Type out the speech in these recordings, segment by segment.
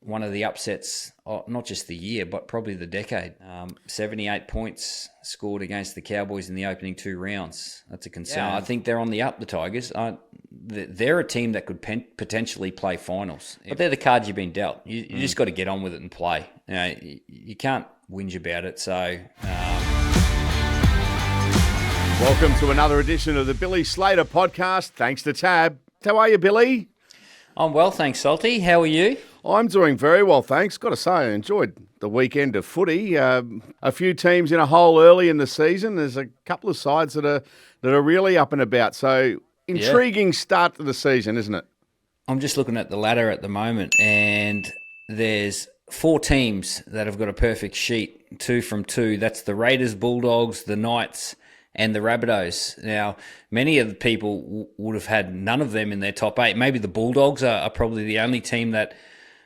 one of the upsets, not just the year, but probably the decade. 78 points scored against the Cowboys in the opening 2 rounds. That's a concern. Yeah. I think they're on the up, the Tigers. They're a team that could potentially play finals. But they're the cards you've been dealt. You just got to get on with it and play. You can't whinge about it. So... Welcome to another edition of the Billy Slater Podcast. Thanks to Tab. How are you, Billy? I'm well, thanks, Salty. How are you? I'm doing very well, thanks. Got to say, I enjoyed the weekend of footy. A few teams in a hole early in the season. There's a couple of sides that are really up and about. So, intriguing start to the season, isn't it? I'm just looking at the ladder at the moment, and there's 4 teams that have got a perfect sheet, 2 from 2. That's the Raiders, Bulldogs, the Knights, and the Rabbitohs. Now, many of the people would have had none of them in their top 8. Maybe the Bulldogs are probably the only team that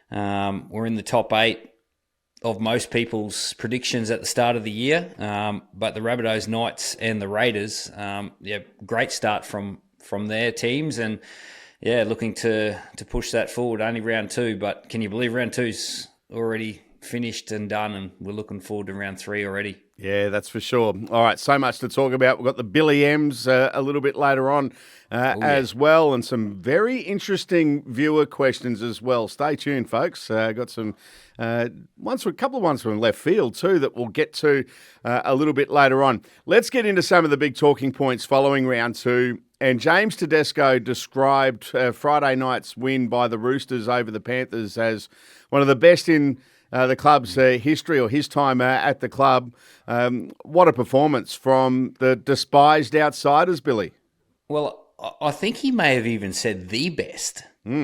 were in the top 8 of most people's predictions at the start of the year. But the Rabbitohs, Knights, and the Raiders, great start from their teams, and looking to push that forward. Only round 2, but can you believe round 2's already finished and done, and we're looking forward to round 3 already. Yeah, that's for sure. All right, so much to talk about. We've got the Billy M's a little bit later on as well, and some very interesting viewer questions as well. Stay tuned, folks. Got some a couple of ones from left field too that we'll get to a little bit later on. Let's get into some of the big talking points following round 2. And James Tedesco described Friday night's win by the Roosters over the Panthers as one of the best in the club's history, or his time at the club. What a performance from the despised outsiders, Billy. Well, I think he may have even said the best. He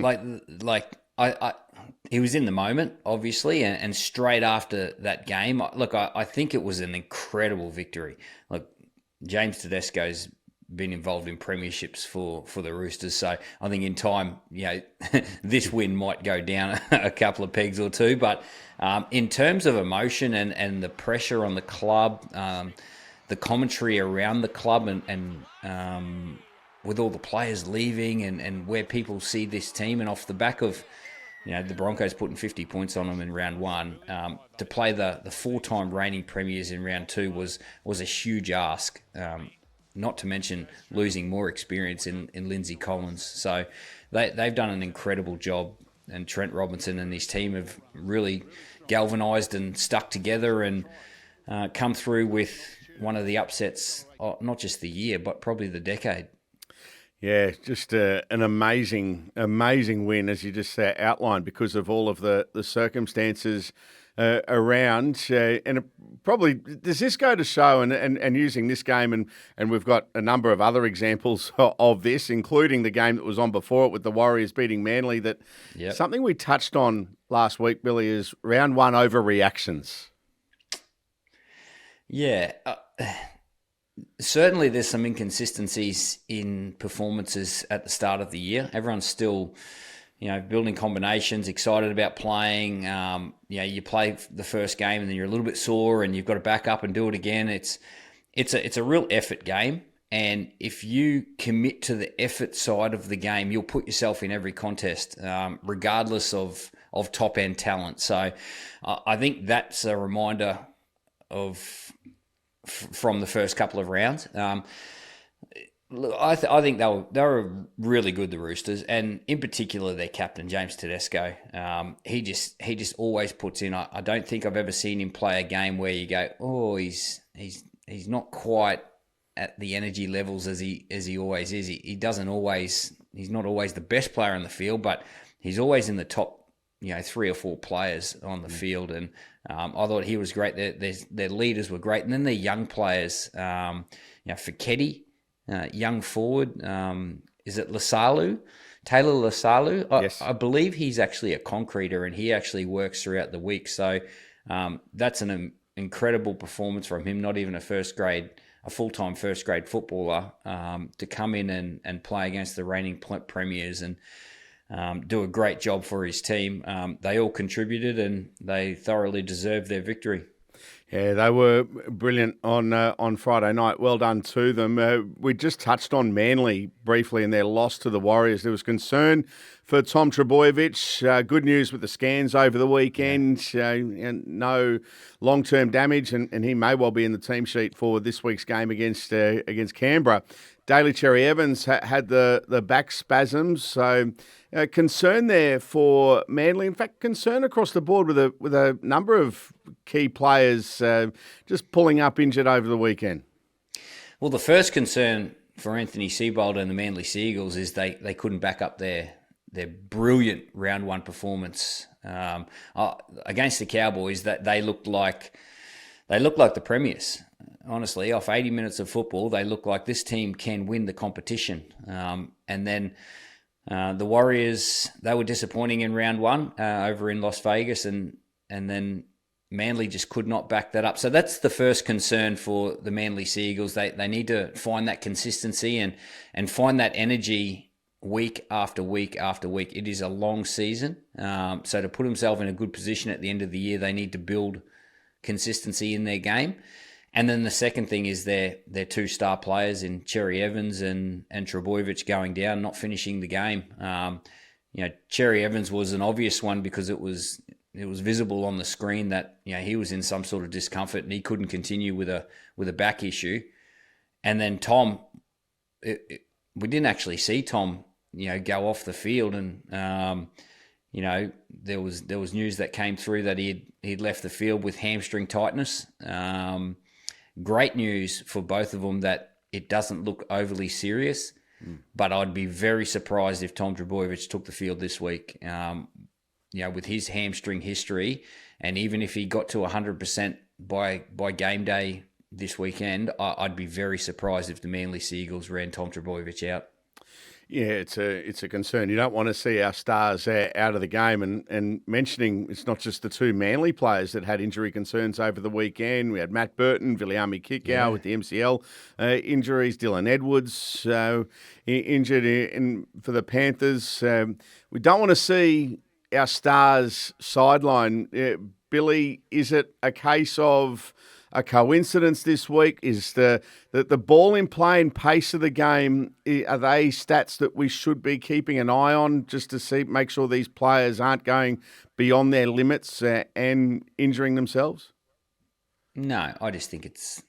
was in the moment, obviously, and straight after that game, I think it was an incredible victory. Look, James Tedesco's been involved in premierships for the Roosters, so I think in time, this win might go down a couple of pegs or two, but in terms of emotion and the pressure on the club, the commentary around the club, and with all the players leaving and where people see this team, and off the back of the Broncos putting 50 points on them in round 1, to play the 4-time reigning premiers in round 2 was a huge ask. Not to mention losing more experience in Lindsay Collins. So they've done an incredible job, and Trent Robinson and his team have really galvanised and stuck together and come through with one of the upsets, not just the year, but probably the decade. Yeah, just an amazing win, as you just outlined, because of all of the circumstances around. And it probably, does this go to show, and using this game, and we've got a number of other examples of this, including the game that was on before it with the Warriors beating Manly, that something we touched on last week, Billy, is round 1 overreactions. Yeah. Certainly there's some inconsistencies in performances at the start of the year. Everyone's still, building combinations, excited about playing. You play the first game and then you're a little bit sore and you've got to back up and do it again. It's a real effort game. And if you commit to the effort side of the game, you'll put yourself in every contest, regardless of top end talent. So I think that's a reminder from the first couple of rounds. I think they were really good, the Roosters, and in particular their captain James Tedesco. He just always puts in. I don't think I've ever seen him play a game where you go, oh, he's not quite at the energy levels as he always is. He's not always the best player on the field, but he's always in the top 3 or 4 players on the field, and I thought he was great. Their leaders were great, and then their young players, Feketi, young forward, is it Lasalu? Taylor Lasalu? Yes. I believe he's actually a concreter, and he actually works throughout the week. So that's an incredible performance from him, not even a full-time first-grade footballer, to come in and play against the reigning premiers and do a great job for his team. They all contributed and they thoroughly deserved their victory. Yeah, they were brilliant on Friday night. Well done to them. We just touched on Manly briefly in their loss to the Warriors. There was concern for Tom Trbojevic. Good news with the scans over the weekend. And no long-term damage, and he may well be in the team sheet for this week's game against Canberra. Daly Cherry Evans had the back spasms, so concern there for Manly. In fact, concern across the board with a number of key players just pulling up injured over the weekend. Well, the first concern for Anthony Seibold and the Manly Seagulls is they couldn't back up their brilliant round one performance against the Cowboys. That they looked like the premiers. Honestly, off 80 minutes of football, they look like this team can win the competition. And then the Warriors, they were disappointing in round one over in Las Vegas, and then Manly just could not back that up. So that's the first concern for the Manly Seagulls. They need to find that consistency and find that energy week after week after week. It is a long season. So to put themselves in a good position at the end of the year, they need to build consistency in their game. And then the second thing is their two star players in Cherry Evans and Trbojevic going down, not finishing the game. Cherry Evans was an obvious one because it was visible on the screen that he was in some sort of discomfort and he couldn't continue with a back issue. And then Tom, we didn't actually see Tom go off the field, and there was news that came through that he'd left the field with hamstring tightness. Great news for both of them that it doesn't look overly serious, but I'd be very surprised if Tom Trbojevic took the field this week. With his hamstring history, and even if he got to 100% by game day this weekend, I'd be very surprised if the Manly Seagulls ran Tom Trbojevic out. Yeah, it's a concern. You don't want to see our stars out of the game. And mentioning it's not just the two Manly players that had injury concerns over the weekend. We had Matt Burton, Viliami Kikau with the MCL injuries, Dylan Edwards injured for the Panthers. We don't want to see our stars sideline. Billy, is it a case of a coincidence this week? Is the ball in play and pace of the game, are they stats that we should be keeping an eye on just to make sure these players aren't going beyond their limits and injuring themselves? No, I just think it's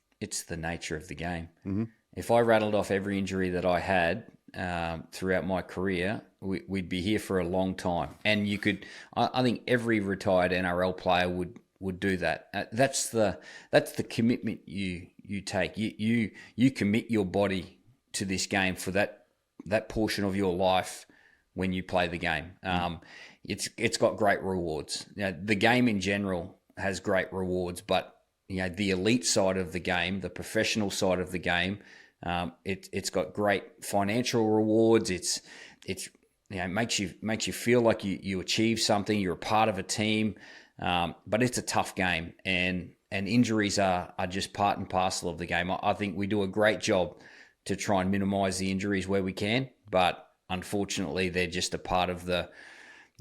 the nature of the game. Mm-hmm. If I rattled off every injury that I had throughout my career, we'd be here for a long time. And you could, I think every retired NRL player would do that. That's the commitment you take. You commit your body to this game for that portion of your life when you play the game. It's got great rewards. The game in general has great rewards, but the elite side of the game, the professional side of the game, it's got great financial rewards. It makes you feel like you achieve something. You're a part of a team. But it's a tough game, and injuries are just part and parcel of the game. I think we do a great job to try and minimise the injuries where we can, but unfortunately they're just a part of the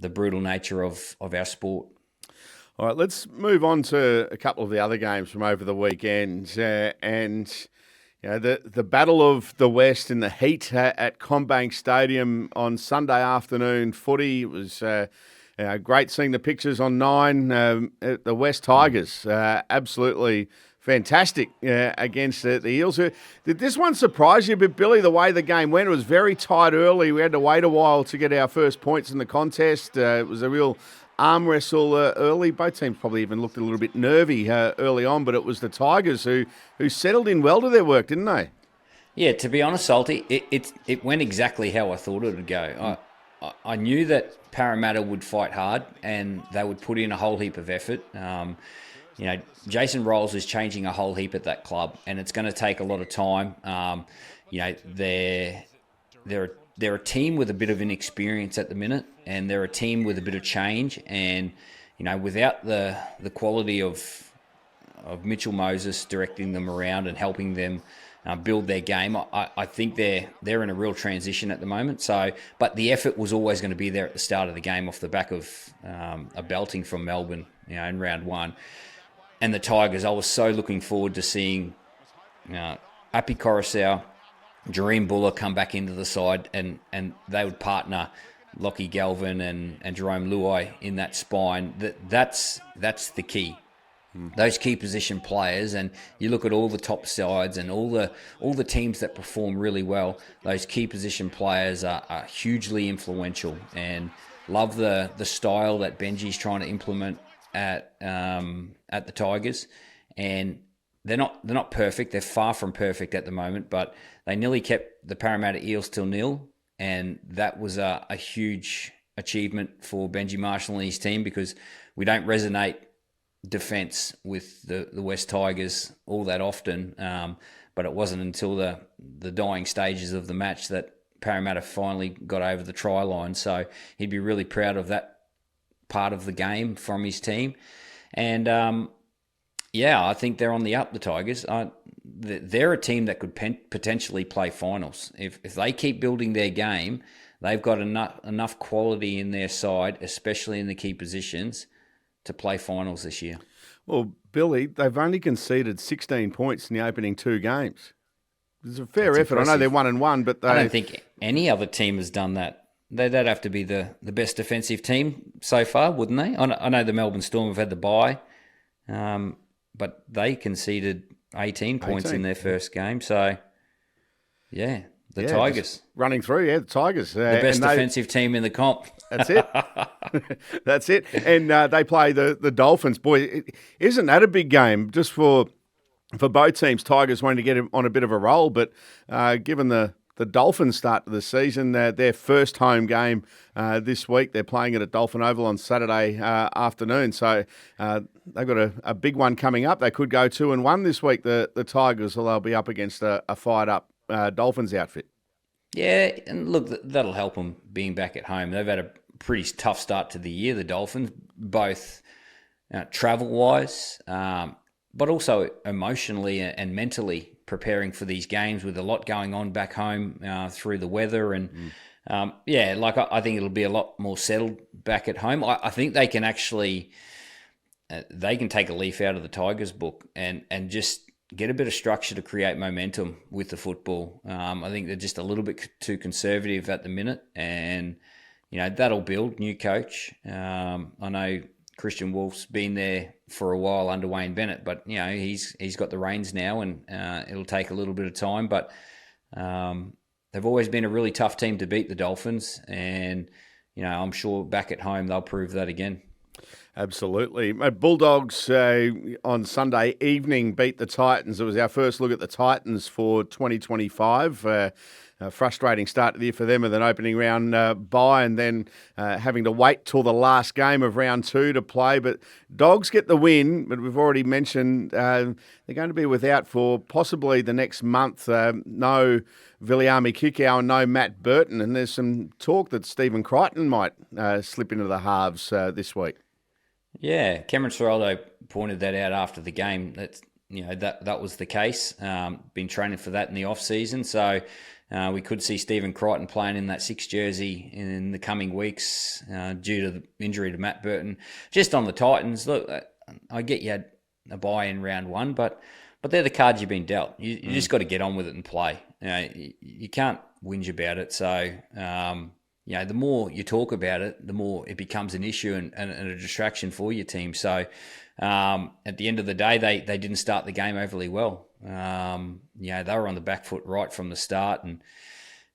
brutal nature of our sport. All right, let's move on to a couple of the other games from over the weekend. The Battle of the West in the heat at CommBank Stadium on Sunday afternoon footy. It was great seeing the pictures on 9. The West Tigers, absolutely fantastic against the Eels. Did this one surprise you a bit, Billy, the way the game went? It was very tight early. We had to wait a while to get our first points in the contest. It was a real arm wrestle early. Both teams probably even looked a little bit nervy early on, but it was the Tigers who settled in well to their work, didn't they? Yeah, to be honest, Salty, it went exactly how I thought it would go. I knew that Parramatta would fight hard and they would put in a whole heap of effort. Jason Rolls is changing a whole heap at that club, and it's going to take a lot of time. They're a team with a bit of inexperience at the minute, and they're a team with a bit of change. And without the quality of Mitchell Moses directing them around and helping them build their game, I think they're in a real transition at the moment. So, but the effort was always going to be there at the start of the game off the back of a belting from Melbourne, in round one. and the Tigers, I was so looking forward to seeing Api Coruscant, Jareem Buller come back into the side, and they would partner Lockie Galvin and Jerome Luai in that spine. That's the key. Those key position players, and you look at all the top sides and all the teams that perform really well, those key position players are hugely influential, and love the style that Benji's trying to implement at the Tigers. And they're not perfect. They're far from perfect at the moment, but they nearly kept the Parramatta Eels till 0, and that was a huge achievement for Benji Marshall and his team, because we don't resonate defence with the West Tigers all that often, but it wasn't until the dying stages of the match that Parramatta finally got over the try line. So he'd be really proud of that part of the game from his team. And I think they're on the up, the Tigers. They're a team that could potentially play finals. If they keep building their game, they've got enough quality in their side, especially in the key positions, to play finals this year. Well, Billy, they've only conceded 16 points in the opening 2 games. It's a fair effort. Impressive. I know they're 1-1, but I don't think any other team has done that. They'd have to be the best defensive team so far, wouldn't they? I know the Melbourne Storm have had the bye, but they conceded 18 points in their first game. So, the Tigers. Running through, the Tigers. The best defensive team in the comp. That's it. That's it. And they play the Dolphins. Boy, isn't that a big game just for both teams? Tigers wanting to get on a bit of a roll, but given the Dolphins start to the season, their first home game this week, they're playing it at Dolphin Oval on Saturday afternoon. So they've got a big one coming up. They could go 2-1 this week, the Tigers, although they'll be up against a fired-up Dolphins outfit. Yeah, and look, that'll help them being back at home. They've had a pretty tough start to the year, the Dolphins, both travel-wise, but also emotionally and mentally preparing for these games with a lot going on back home through the weather. And I think it'll be a lot more settled back at home. I think they can actually they can take a leaf out of the Tigers book and just get a bit of structure to create momentum with the football. I think they're just a little bit too conservative at the minute, and that'll build. New coach. I know Christian Wolf's been there for a while under Wayne Bennett, but he's got the reins now, and it'll take a little bit of time. But they've always been a really tough team to beat, the Dolphins, and I'm sure back at home they'll prove that again. Absolutely. Bulldogs on Sunday evening beat the Titans. It was our first look at the Titans for 2025. A frustrating start to the year for them with an opening round bye, and then having to wait till the last game of round 2 to play. But Dogs get the win, but we've already mentioned they're going to be without for possibly the next month. No Viliami Kikau and no Matt Burton, and there's some talk that Stephen Crichton might slip into the halves this week. Yeah, Cameron Ciraldo pointed that out after the game. That was the case. Been training for that in the off season, so we could see Stephen Crichton playing in that 6 jersey in the coming weeks due to the injury to Matt Burton. Just on the Titans, look, I get you had a bye in round 1, but they're the cards you've been dealt. You just got to get on with it and play. You can't whinge about it. So. The more you talk about it, the more it becomes an issue and a distraction for your team. So at the end of the day, they didn't start the game overly well. They were on the back foot right from the start. And,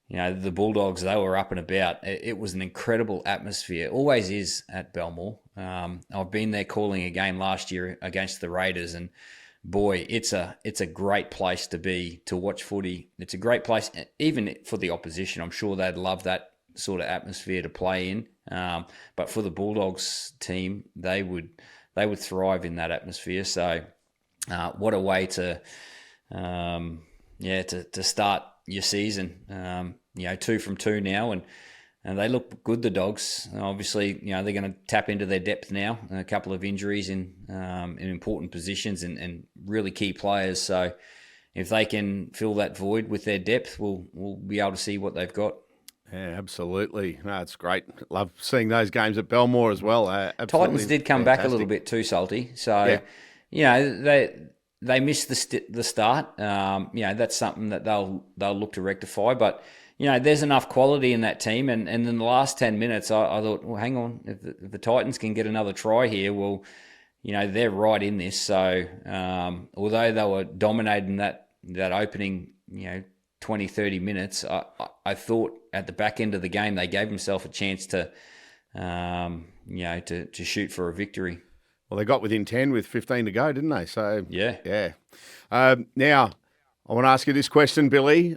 the Bulldogs, they were up and about. It was an incredible atmosphere. Always is at Belmore. I've been there calling a game last year against the Raiders, and boy, it's a great place to be, to watch footy. It's a great place, even for the opposition. I'm sure they'd love that sort of atmosphere to play in, but for the Bulldogs team, they would thrive in that atmosphere. So, what a way to start your season. 2 from 2 now, and they look good. The Dogs, obviously, they're going to tap into their depth now. A couple of injuries in important positions and really key players. So, if they can fill that void with their depth, we'll be able to see what they've got. Yeah, absolutely. No, it's great. Love seeing those games at Belmore as well. Titans did come back a little bit too, Salty. So, they missed the start. That's something that they'll look to rectify. But there's enough quality in that team, and in the last 10 minutes, I thought, well, hang on, if the Titans can get another try here, well, they're right in this. So although they were dominating that opening, 20, 30 minutes, I thought at the back end of the game they gave themselves a chance to shoot for a victory. Well, they got within 10 with 15 to go, didn't they? So yeah. Now, I want to ask you this question, Billy.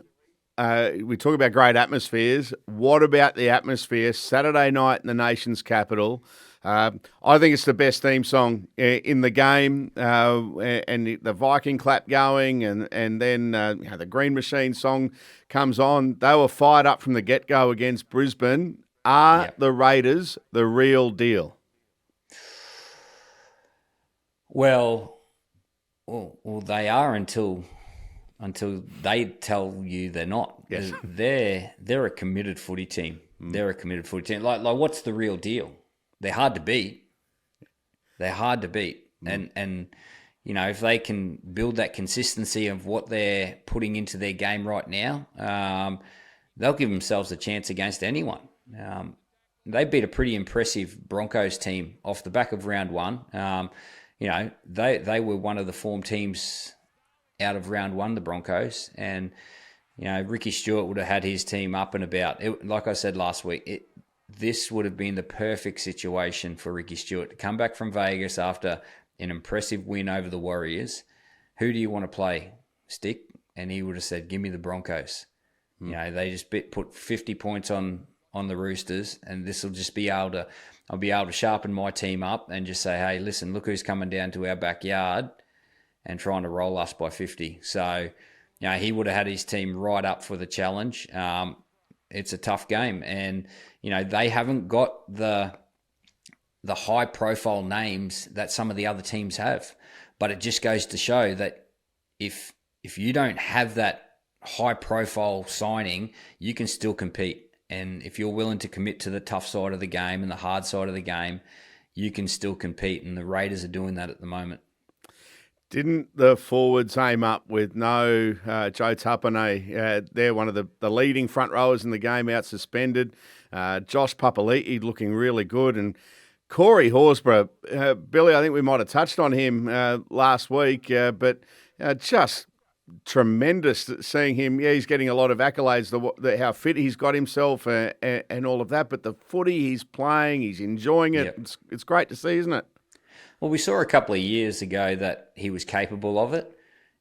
We talk about great atmospheres. What about the atmosphere Saturday night in the nation's capital? I think it's the best theme song in the game, and the Viking clap going, and then the Green Machine song comes on. They were fired up from the get-go against Brisbane. Are the Raiders the real deal? Well, they are until they tell you they're not. Yes. They're a committed footy team. They're a committed footy team. Like what's the real deal? They're hard to beat. And if they can build that consistency of what they're putting into their game right now, they'll give themselves a chance against anyone. They beat a pretty impressive Broncos team off the back of round one. They were one of the form teams out of round one, the Broncos, and Ricky Stewart would have had his team up and about. Like I said last week, this would have been the perfect situation for Ricky Stewart to come back from Vegas after an impressive win over the Warriors. Who do you want to play, Stick? And he would have said, give me the Broncos. They just put 50 points on the Roosters, and this will just be able to, I'll be able to sharpen my team up and just say, hey, listen, look who's coming down to our backyard and trying to roll us by 50. So, he would have had his team right up for the challenge. It's a tough game, and they haven't got the high profile names that some of the other teams have. But it just goes to show that if you don't have that high profile signing, you can still compete. And if you're willing to commit to the tough side of the game and the hard side of the game, you can still compete. And the Raiders are doing that at the moment. Didn't the forwards aim up with no Joe Tapane? They're one of the leading front rowers in the game, out suspended. Josh Papali'i looking really good. And Corey Horsburgh, Billy, I think we might have touched on him last week, but just tremendous seeing him. Yeah, he's getting a lot of accolades, how fit he's got himself and all of that. But the footy he's playing, he's enjoying it. Yep. It's great to see, isn't it? Well, we saw a couple of years ago that he was capable of it,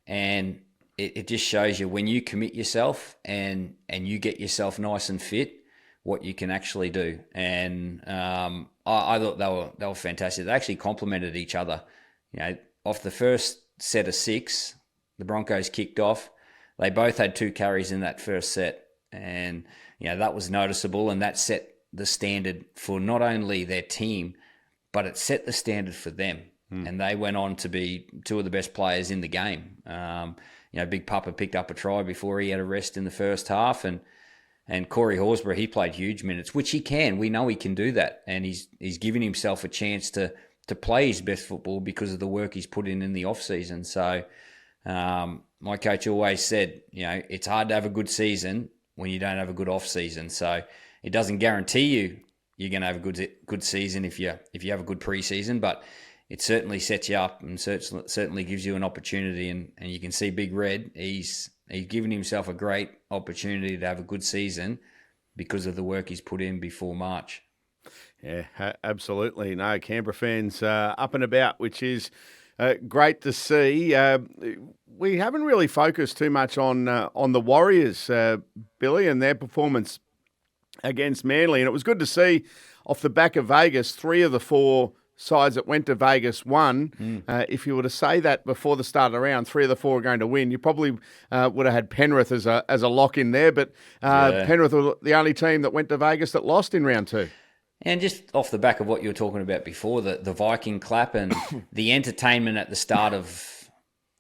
and it just shows you when you commit yourself and you get yourself nice and fit, what you can actually do. And I thought they were fantastic. They actually complemented each other. Off the first set of 6, the Broncos kicked off. They both had 2 carries in that first set, and that was noticeable, and that set the standard for not only their team, but it set the standard for them. And they went on to be 2 of the best players in the game. Big Papa picked up a try before he had a rest in the first half. And Corey Horsburgh, he played huge minutes, which he can. We know he can do that. And he's given himself a chance to play his best football because of the work he's put in the off-season. So my coach always said, it's hard to have a good season when you don't have a good off-season. So it doesn't guarantee you're going to have a good season if you have a good preseason, but it certainly sets you up and certainly gives you an opportunity. And you can see Big Red, he's given himself a great opportunity to have a good season because of the work he's put in before March. Yeah, absolutely. No, Canberra fans up and about, which is great to see. We haven't really focused too much on the Warriors, Billy, and their performance against Manly. And it was good to see off the back of Vegas, 3 of the 4 sides that went to Vegas won. If you were to say that before the start of the round, 3 of the 4 are going to win, you probably would have had Penrith as a lock in there. But Penrith were the only team that went to Vegas that lost in round 2. And just off the back of what you were talking about before, the Viking clap and the entertainment at the start of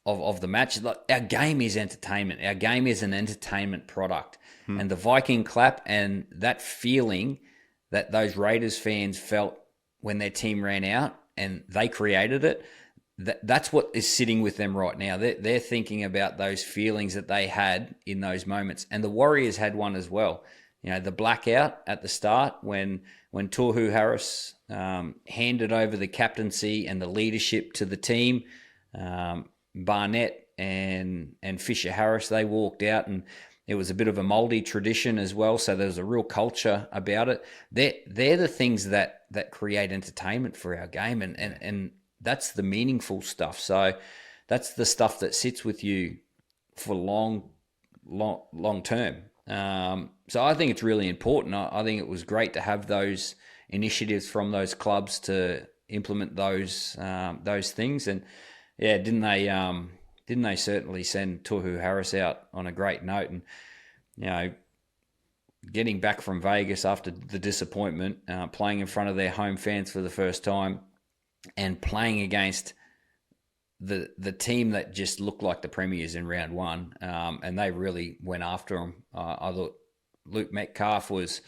the match, our game is entertainment. Our game is an entertainment product. And the Viking clap and that feeling that those Raiders fans felt when their team ran out and they created it, that's what is sitting with them right now. They're thinking about those feelings that they had in those moments. And the Warriors had one as well. The blackout at the start when Tohu Harris handed over the captaincy and the leadership to the team. Barnett and Fisher Harris, they walked out, and it was a bit of a mouldy tradition as well. So there was a real culture about it. They're the things that create entertainment for our game, and that's the meaningful stuff. So that's the stuff that sits with you for long term. So I think it's really important. I think it was great to have those initiatives from those clubs to implement those things. And yeah, didn't they certainly send Tohu Harris out on a great note? And getting back from Vegas after the disappointment, playing in front of their home fans for the first time, and playing against the team that just looked like the premiers in round one, and they really went after them. I thought Luke Metcalf was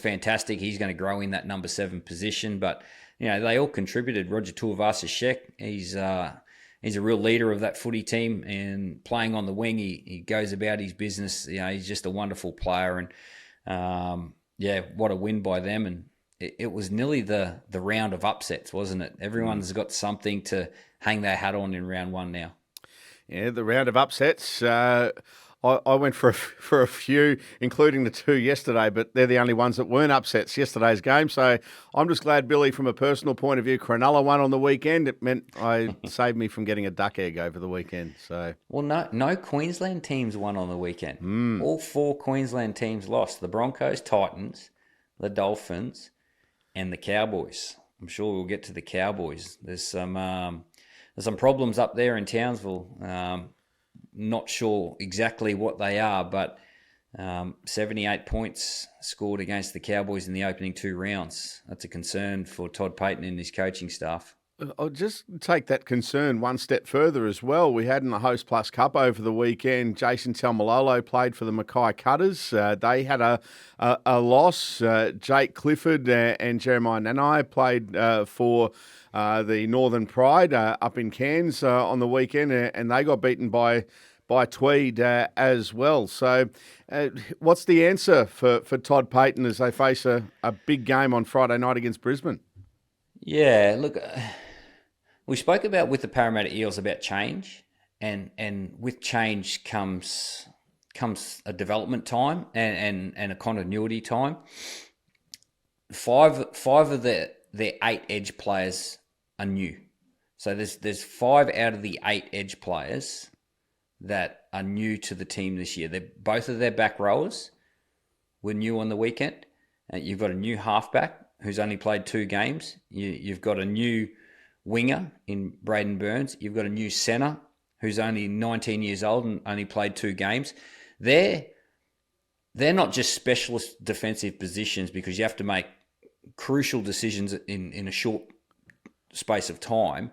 fantastic. He's going to grow in that number 7 position, but they all contributed. Roger Tuivasa-Sheck, he's a real leader of that footy team, and playing on the wing, he goes about his business. He's just a wonderful player, and what a win by them. And it was nearly the round of upsets, wasn't it? Everyone's got something to hang their hat on in round one now. Yeah, the round of upsets. I went for a few, including the 2 yesterday, but they're the only ones that weren't upsets yesterday's game. So I'm just glad, Billy, from a personal point of view, Cronulla won on the weekend. It meant I saved me from getting a duck egg over the weekend. So no Queensland teams won on the weekend. All 4 Queensland teams lost: the Broncos, Titans, the Dolphins, and the Cowboys. I'm sure we'll get to the Cowboys. There's some problems up there in Townsville. Not sure exactly what they are, but 78 points scored against the Cowboys in the opening 2 rounds. That's a concern for Todd Payten and his coaching staff. I'll just take that concern one step further as well. We had in the Host Plus Cup over the weekend, Jason Taumalolo played for the Mackay Cutters. They had a loss. Jake Clifford and Jeremiah Nanai played for the Northern Pride up in Cairns on the weekend, and they got beaten by Tweed as well. So what's the answer for Todd Payten as they face a big game on Friday night against Brisbane? Yeah, look, we spoke about with the Parramatta Eels about change, and with change comes a development time and a continuity time. Five of their 8 edge players are new. So there's 5 out of the 8 edge players that are new to the team this year. Both of their back rowers were new on the weekend. You've got a new halfback who's only played 2 games. You've got a new winger in Braden Burns. You've got a new centre who's only 19 years old and only played 2 games. They're not just specialist defensive positions because you have to make crucial decisions in a short space of time.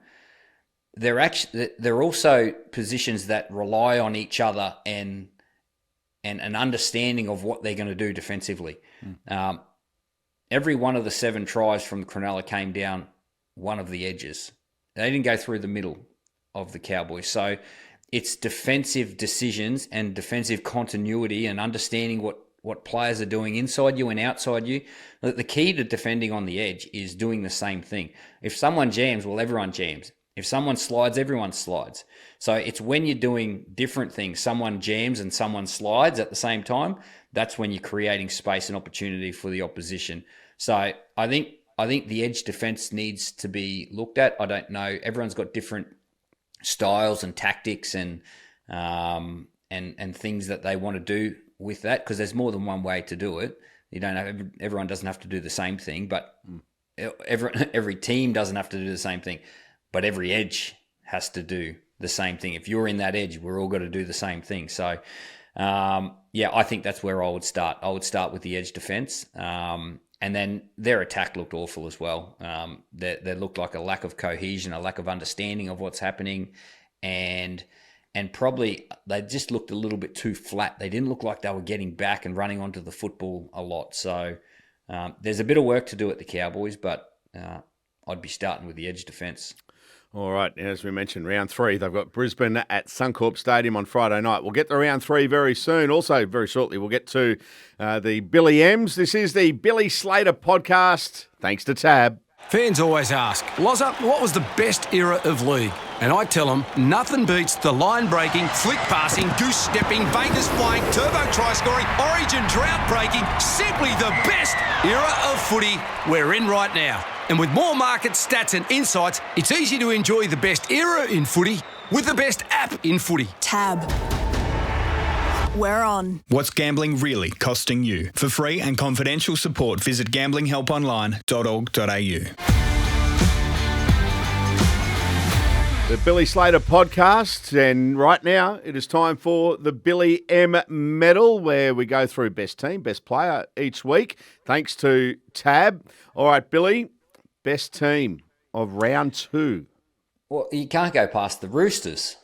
They're also positions that rely on each other and an understanding of what they're going to do defensively. Every one of the 7 tries from Cronulla came down one of the edges. They didn't go through the middle of the Cowboys. So it's defensive decisions and defensive continuity and understanding what players are doing inside you and outside you. The key to defending on the edge is doing the same thing. If someone jams, well, everyone jams. If someone slides, everyone slides. So it's when you're doing different things, someone jams and someone slides at the same time, that's when you're creating space and opportunity for the opposition. So I think the edge defense needs to be looked at. I don't know. Everyone's got different styles and tactics and things that they want to do with that, because there's more than one way to do it. Everyone doesn't have to do the same thing, but every team doesn't have to do the same thing, but every edge has to do the same thing. If you're in that edge, we're all got to do the same thing. So I think that's where I would start. I would start with the edge defense. And then their attack looked awful as well. There looked like a lack of cohesion, a lack of understanding of what's happening, and probably they just looked a little bit too flat. They didn't look like they were getting back and running onto the football a lot. So there's a bit of work to do at the Cowboys, but I'd be starting with the edge defense. All right, as we mentioned, round 3, they've got Brisbane at Suncorp Stadium on Friday night. We'll get to round 3 very soon. Also, very shortly, we'll get to the Billy M's. This is the Billy Slater Podcast, thanks to Tab. Fans always ask, Loza, what was the best era of league? And I tell them, nothing beats the line-breaking, flick-passing, goose-stepping, Vegas-flying, turbo try-scoring, origin drought-breaking, simply the best era of footy we're in right now. And with more market stats and insights, it's easy to enjoy the best era in footy with the best app in footy. Tab. We're on. What's gambling really costing you? For free and confidential support, visit gamblinghelponline.org.au. The Billy Slater Podcast, and right now it is time for the Billy M Medal, where we go through best team, best player each week, thanks to Tab. All right, Billy, best team of round 2. Well, you can't go past the Roosters,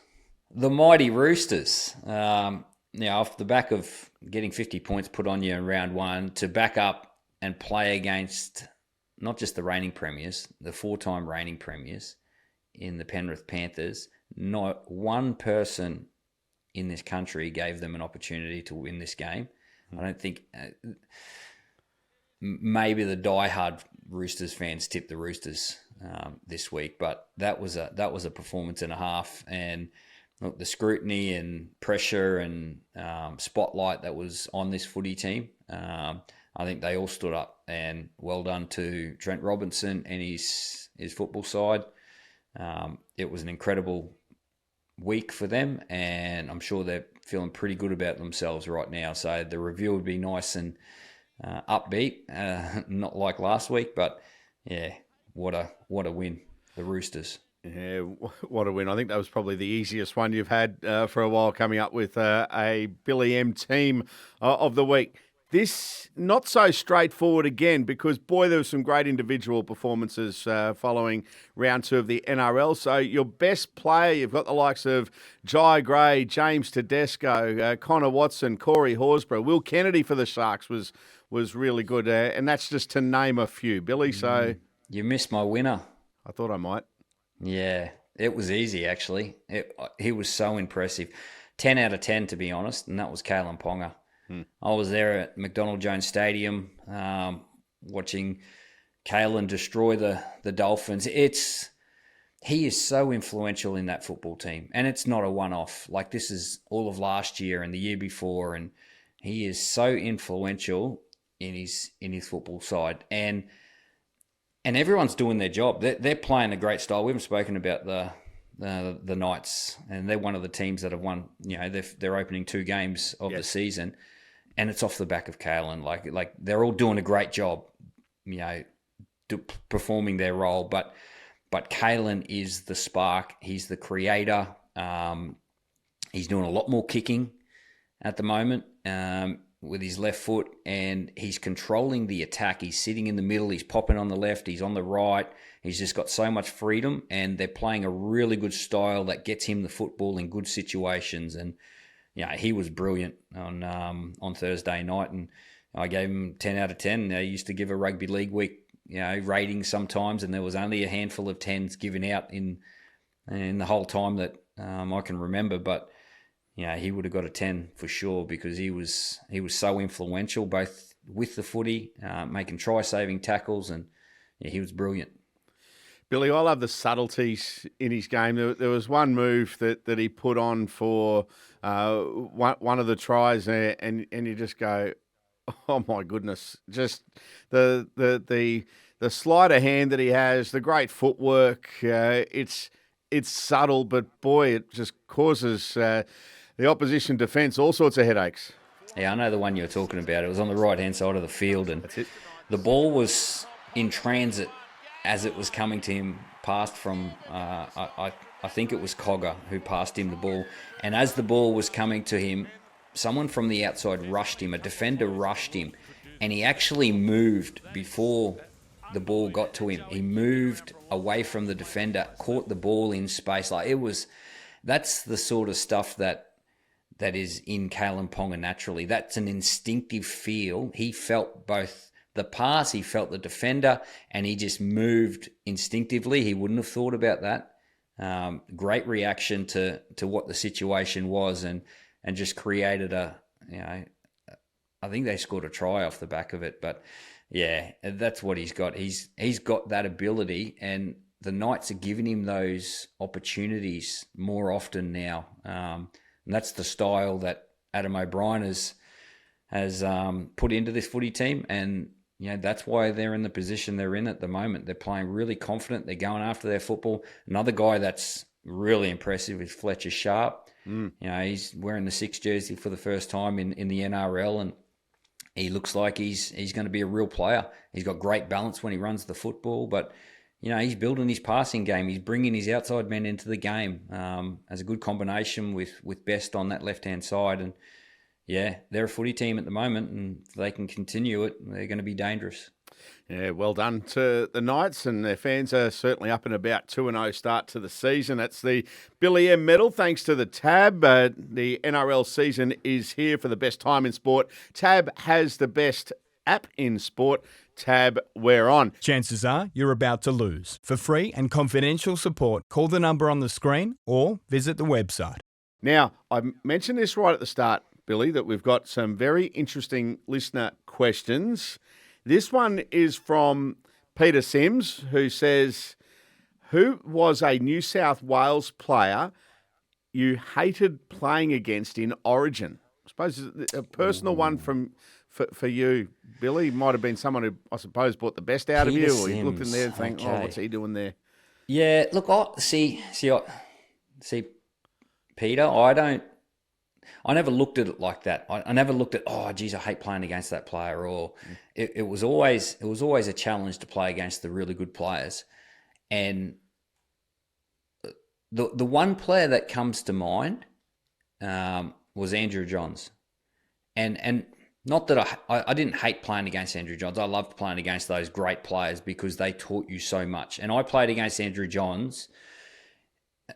the mighty Roosters. Off the back of getting 50 points put on you in round 1, to back up and play against not just the reigning premiers, the 4-time reigning premiers in the Penrith Panthers. Not one person in this country gave them an opportunity to win this game. I don't think maybe the diehard Roosters fans tipped the Roosters this week, but that was a performance and a half. And look, the scrutiny and pressure and spotlight that was on this footy team, I think they all stood up, and well done to Trent Robinson and his football side. It was an incredible week for them, and I'm sure they're feeling pretty good about themselves right now. So the review would be nice and upbeat, not like last week, but yeah, what a win, the Roosters. Yeah, what a win. I think that was probably the easiest one you've had for a while, coming up with a Billy M team of the week. This, not so straightforward again, because, boy, there were some great individual performances following round 2 of the NRL. So your best player, you've got the likes of Jai Gray, James Tedesco, Connor Watson, Corey Horsburgh. Will Kennedy for the Sharks was really good. And that's just to name a few, Billy. So you missed my winner. I thought I might. Yeah, it was easy, actually. He was so impressive. 10 out of 10, to be honest, and that was Kalen Ponga. I was there at McDonald Jones Stadium watching Kalen destroy the Dolphins. He is so influential in that football team, and it's not a one-off. Like, this is all of last year and the year before, and he is so influential in his football side. And everyone's doing their job. They're playing a great style. We haven't spoken about the Knights, and they're one of the teams that have won. You know, they're opening 2 games of the season, and it's off the back of Kalen. Like they're all doing a great job, you know, performing their role. But Kalen is the spark. He's the creator. He's doing a lot more kicking at the moment. With his left foot, and he's controlling the attack. He's sitting in the middle. He's popping on the left. He's on the right. He's just got so much freedom, and they're playing a really good style that gets him the football in good situations. And yeah, he was brilliant on Thursday night, and I gave him 10 out of 10. They used to give a rugby league week, you know, ratings sometimes, and there was only a handful of 10s given out in the whole time that I can remember. But yeah, he would have got a 10 for sure, because he was so influential, both with the footy, making try-saving tackles, and yeah, he was brilliant. Billy, I love the subtleties in his game. There was one move that he put on for one of the tries, and you just go, oh my goodness! Just the sleight of hand that he has, the great footwork. It's subtle, but boy, it just causes the opposition defence all sorts of headaches. Yeah, I know the one you're talking about. It was on the right-hand side of the field, and That's it. The ball was in transit as it was coming to him, passed from, I think it was Cogger who passed him the ball. And as the ball was coming to him, someone from the outside rushed him, a defender rushed him, and he actually moved before the ball got to him. He moved away from the defender, caught the ball in space. That's the sort of stuff that is in Kalen Ponga naturally. That's an instinctive feel. He felt both the pass, he felt the defender, and he just moved instinctively. He wouldn't have thought about that. Great reaction to what the situation was, and just created I think they scored a try off the back of it. But yeah, that's what he's got. He's got that ability, and the Knights are giving him those opportunities more often now. And that's the style that Adam O'Brien has put into this footy team, and that's why they're in the position they're in at the moment. They're playing really confident. They're going after their football. Another guy that's really impressive is Fletcher Sharp. He's wearing the 6 jersey for the first time in the NRL, and he looks like he's going to be a real player. He's got great balance when he runs the football, but he's building his passing game. He's bringing his outside men into the game as a good combination with Best on that left-hand side. And yeah, they're a footy team at the moment, and if they can continue it, they're going to be dangerous. Yeah, well done to the Knights, and their fans are certainly up and about. 2-0 start to the season. That's the Billy M medal, thanks to the Tab. The NRL season is here for the best time in sport. Tab has the best app in sport. Tab, we're on. Chances are you're about to lose. For free and confidential support, call the number on the screen or visit the website. Now, I mentioned this right at the start, Billy, that we've got some very interesting listener questions. This one is from Peter Sims, who says, who was a New South Wales player you hated playing against in Origin? I suppose a personal one for you, Billy. Might have been someone who, I suppose, brought the best out Peter of you, or Sims. you looked in there and think, Okay. what's he doing there? Yeah, look, see, Peter, I never looked at it like that. I never looked at, oh, geez, I hate playing against that player. Or it was always a challenge to play against the really good players. And the one player that comes to mind was Andrew Johns. And not that I didn't hate playing against Andrew Johns. I loved playing against those great players because they taught you so much. And I played against Andrew Johns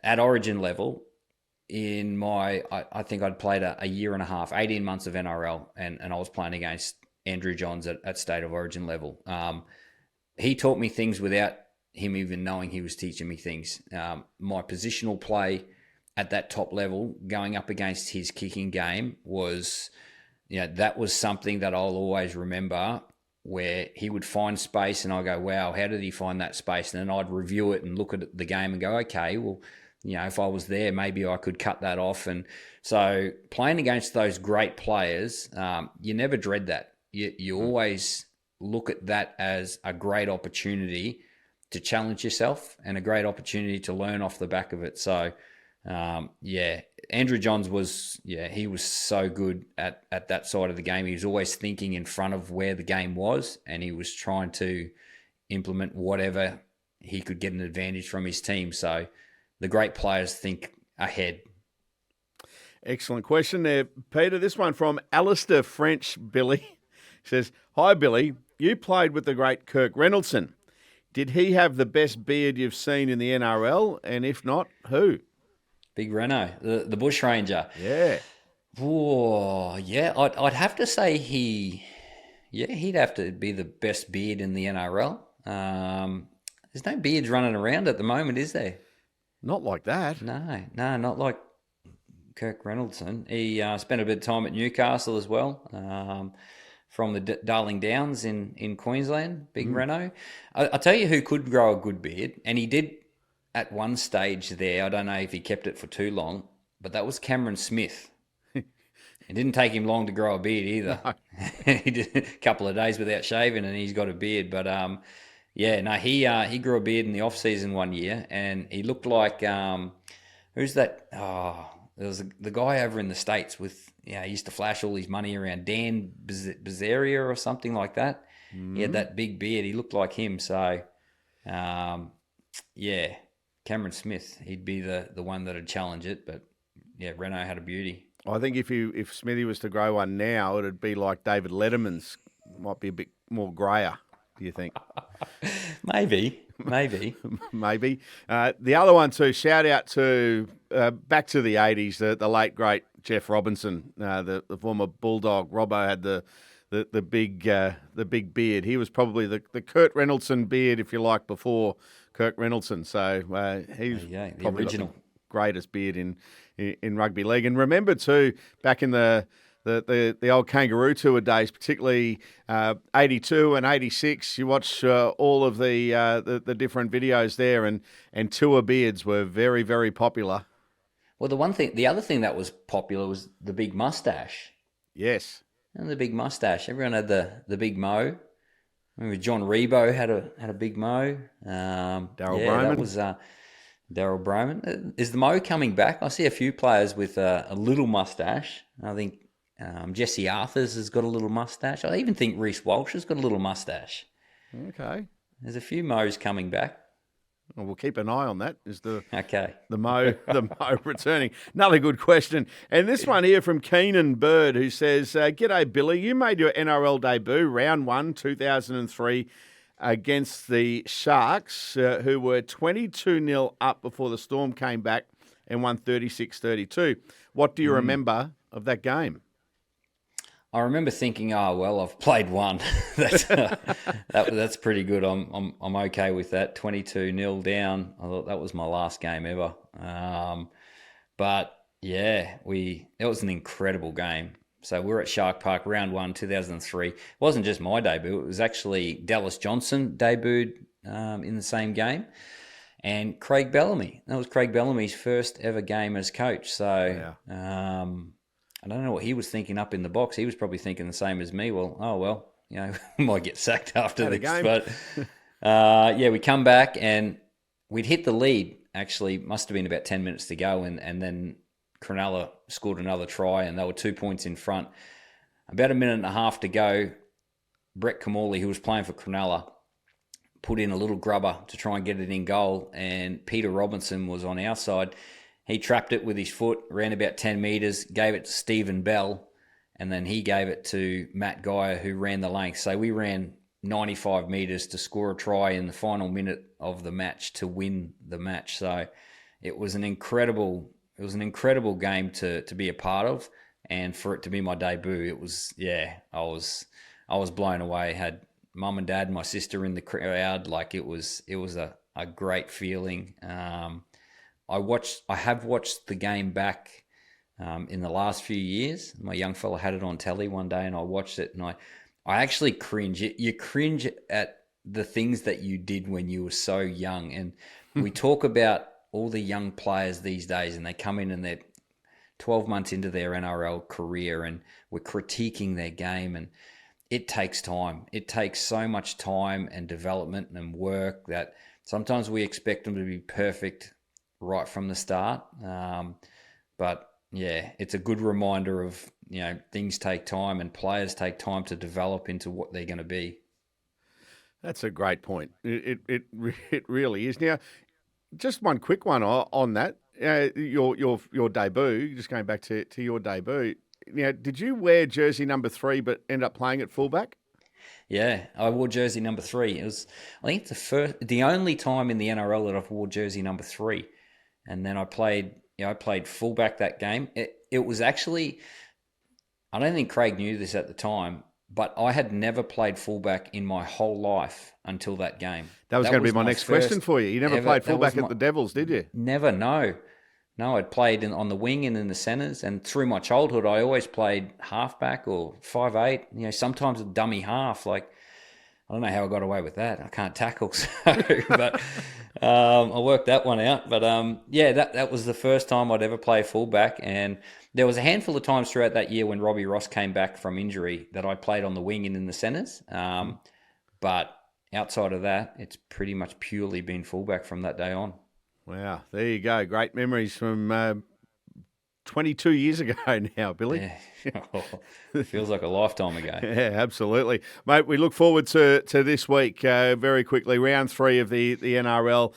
at Origin level in my, I think I'd played a year and a half, 18 months of NRL, and I was playing against Andrew Johns at State of Origin level. He taught me things without him even knowing he was teaching me things. My positional play at that top level, going up against his kicking game, was, that was something that I'll always remember, where he would find space and I go, wow, how did he find that space? And then I'd review it and look at the game and go, okay, well, if I was there, maybe I could cut that off. And so playing against those great players, you never dread that. You always look at that as a great opportunity to challenge yourself and a great opportunity to learn off the back of it. So, Andrew Johns he was so good at that side of the game. He was always thinking in front of where the game was, and he was trying to implement whatever he could get an advantage from his team. So the great players think ahead. Excellent question there, Peter. This one from Alistair French, Billy. Says, hi, Billy. You played with the great Kirk Reynoldson. Did he have the best beard you've seen in the NRL? And if not, who? Big Reno, the Bush Ranger. Yeah. Oh, yeah. I'd have to say he'd have to be the best beard in the NRL. There's no beards running around at the moment, is there? Not like that. No, not like Kirk Reynoldson. He spent a bit of time at Newcastle as well, from the Darling Downs in Queensland, Big Reno. I'll tell you who could grow a good beard, and he did at one stage there. I don't know if he kept it for too long, but that was Cameron Smith. It didn't take him long to grow a beard either. No. He did a couple of days without shaving, and he's got a beard. But he grew a beard in the off season one year, and he looked like who's that? Oh, there was the guy over in the States with he used to flash all his money around, Dan Bizaria or something like that. He had that big beard. He looked like him. So Cameron Smith, he'd be the one that'd challenge it. But yeah, Reno had a beauty. I think if Smithy was to grow one now, it'd be like David Letterman's. Might be a bit more grayer. Do you think? Maybe. Maybe. The other one too, shout out to back to the 80s, the late, great Jeff Robinson, the former Bulldog. Robbo had the the big beard. He was probably the Kurt Reynoldson beard, if you like, before Kirk Reynoldson. So he's probably original. got the greatest beard in rugby league. And remember too, back in the old Kangaroo Tour days, particularly 82 and 86, you watch all of the different videos there, and tour beards were very, very popular. Well, the other thing that was popular was the big mustache. Yes. And the big mustache. Everyone had the big mo. I remember John Rebo had a big mo. Daryl Broman. That was Daryl Broman. Is the mo coming back? I see a few players with a little mustache. I think Jesse Arthurs has got a little mustache. I even think Reece Walsh has got a little mustache. Okay. There's a few mo's coming back. Well, we'll keep an eye on that. Is the Mo returning? Another good question, and this one here from Keenan Bird, who says, "G'day Billy, you made your NRL debut round 1, 2003, against the Sharks, who were 22-0 up before the Storm came back and won 36-32. What do you remember of that game?" I remember thinking, oh well, I've played one. That's pretty good. I'm okay with that. 22-0 down. I thought that was my last game ever. But yeah, it was an incredible game. So we're at Shark Park, round 1, 2003. It wasn't just my debut. It was actually Dallas Johnson debuted in the same game, and Craig Bellamy. That was Craig Bellamy's first ever game as coach. So. Yeah. I don't know what he was thinking up in the box. He was probably thinking the same as me. Well, we might get sacked after this. But we come back and we'd hit the lead. Actually, must have been about 10 minutes to go, and then Cronulla scored another try, and they were 2 points in front. About a minute and a half to go, Brett Kamali, who was playing for Cronulla, put in a little grubber to try and get it in goal, and Peter Robinson was on our side. He trapped it with his foot, ran about 10 metres, gave it to Stephen Bell, and then he gave it to Matt Geyer, who ran the length. So we ran 95 metres to score a try in the final minute of the match to win the match. So it was an incredible game to be a part of, and for it to be my debut, it was I was blown away. Had mum and dad and my sister in the crowd. Like it was a great feeling. I have watched the game back in the last few years. My young fella had it on telly one day, and I watched it, and I actually cringe. You cringe at the things that you did when you were so young. And we talk about all the young players these days, and they come in and they're 12 months into their NRL career, and we're critiquing their game, and it takes time. It takes so much time and development and work that sometimes we expect them to be perfect right from the start. But yeah, it's a good reminder of, things take time and players take time to develop into what they're going to be. That's a great point. It really is. Now, just one quick one on that. Your debut, just going back to your debut. Now, did you wear jersey number 3 but end up playing at fullback? Yeah, I wore jersey number 3. It was, I think, the only time in the NRL that I've wore jersey number 3. And then I played fullback that game. It was actually, I don't think Craig knew this at the time, but I had never played fullback in my whole life until that game. That was going to be my next question for you. You never played fullback at the Devils, did you? Never, no. No, I'd played on the wing and in the centres, and through my childhood, I always played halfback or 5'8", sometimes a dummy half. Like, I don't know how I got away with that. I can't tackle, but I worked that one out. But that was the first time I'd ever play fullback, and there was a handful of times throughout that year when Robbie Ross came back from injury that I played on the wing and in the centres. But outside of that, it's pretty much purely been fullback from that day on. Wow, there you go. Great memories from 22 years ago now, Billy. Yeah. Feels like a lifetime ago. Yeah, absolutely. Mate, we look forward to this week very quickly. Round 3 of the NRL.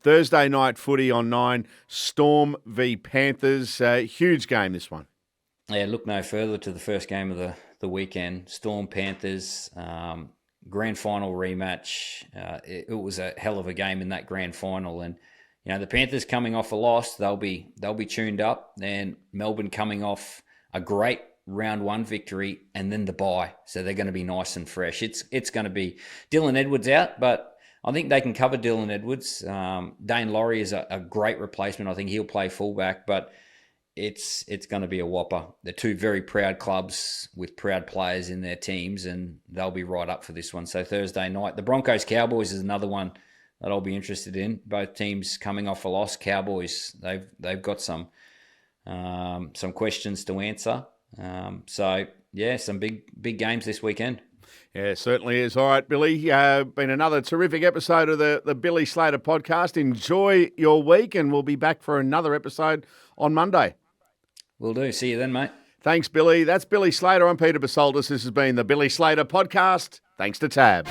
Thursday night footy on 9. Storm v Panthers. Huge game, this one. Yeah, look no further to the first game of the weekend. Storm Panthers, grand final rematch. It was a hell of a game in that grand final, and the Panthers coming off a loss, they'll be tuned up, and Melbourne coming off a great round 1 victory and then the bye. So they're going to be nice and fresh. It's going to be Dylan Edwards out, but I think they can cover Dylan Edwards. Dane Laurie is a great replacement. I think he'll play fullback, but it's going to be a whopper. They're two very proud clubs with proud players in their teams, and they'll be right up for this one. So Thursday night, the Broncos Cowboys is another one that I'll be interested in. Both teams coming off a loss. Cowboys, they've got some questions to answer. So yeah, some big games this weekend. Yeah, certainly is. All right, Billy, been another terrific episode of the Billy Slater Podcast. Enjoy your week, and we'll be back for another episode on Monday. Will do. See you then, mate. Thanks, Billy. That's Billy Slater. I'm Peter Basoldis. This has been the Billy Slater Podcast. Thanks to Tab.